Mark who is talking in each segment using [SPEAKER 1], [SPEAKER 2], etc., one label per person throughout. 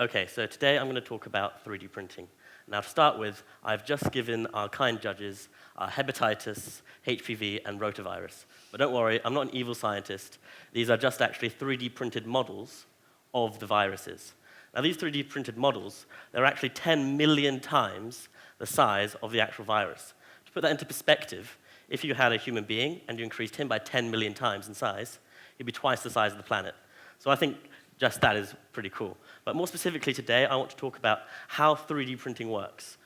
[SPEAKER 1] Okay, so today I'm going to talk about 3D printing. Now, to start with, I've just given our kind judges hepatitis, HPV, and rotavirus. But don't worry, I'm not an evil scientist. These are just actually 3D printed models of the viruses. Now, these 3D printed models, they're actually 10 million times the size of the actual virus. To put that into perspective, if you had a human being and you increased him by 10 million times in size, he'd be twice the size of the planet. So I think just that is pretty cool. But more specifically today, I want to talk about how 3D printing works.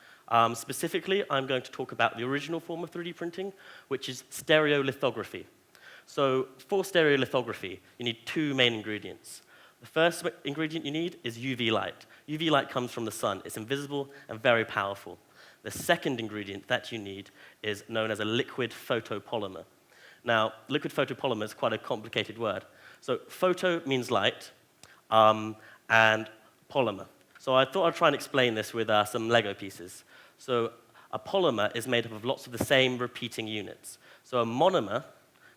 [SPEAKER 1] Specifically, I'm going to talk about the original form of 3D printing, which is stereolithography. So for stereolithography, you need two main ingredients. The first ingredient you need is UV light. UV light comes from the sun. It's invisible and very powerful. The second ingredient that you need is known as a liquid photopolymer. Now, liquid photopolymer is quite a complicated word. So photo means light, and polymer. So I thought I'd try and explain this with some Lego pieces. So a polymer is made up of lots of the same repeating units. So a monomer,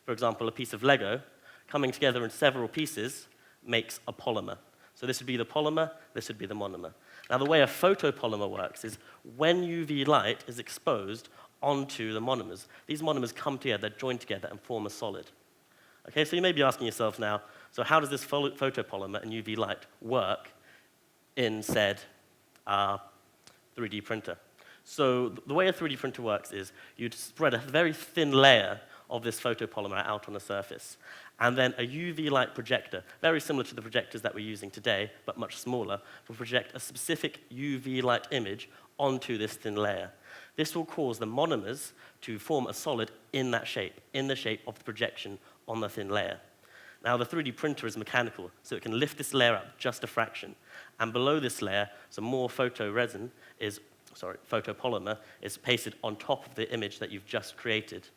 [SPEAKER 1] for example, a piece of Lego, coming together in several pieces makes a polymer. So this would be the polymer, this would be the monomer. Now the way a photopolymer works is when UV light is exposed onto the monomers, these monomers come together, join together, and form a solid. Okay, so you may be asking yourself now, so how does this photopolymer and UV light work in said 3D printer? So the way a 3D printer works is you'd spread a very thin layer of this photopolymer out on the surface, and then a UV light projector, very similar to the projectors that we're using today, but much smaller, will project a specific UV light image onto this thin layer. This will cause the monomers to form a solid in that shape, in the shape of the projection on the thin layer. Now, the 3D printer is mechanical, so it can lift this layer up just a fraction. And below this layer, some more photopolymer is pasted on top of the image that you've just created.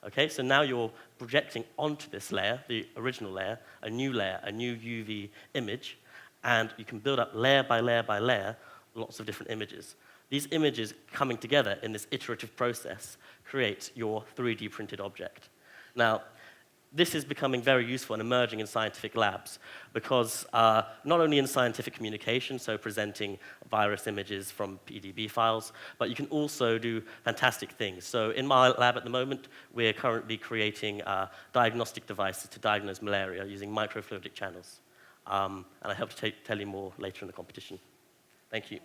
[SPEAKER 1] Okay, so now you're projecting onto this layer, the original layer, a new UV image, and you can build up layer by layer by layer lots of different images. These images coming together in this iterative process create your 3D printed object. Now, this is becoming very useful and emerging in scientific labs because not only in scientific communication, so presenting virus images from PDB files, but you can also do fantastic things. So in my lab at the moment, we're currently creating diagnostic devices to diagnose malaria using microfluidic channels. And I hope to tell you more later in the competition. Thank you.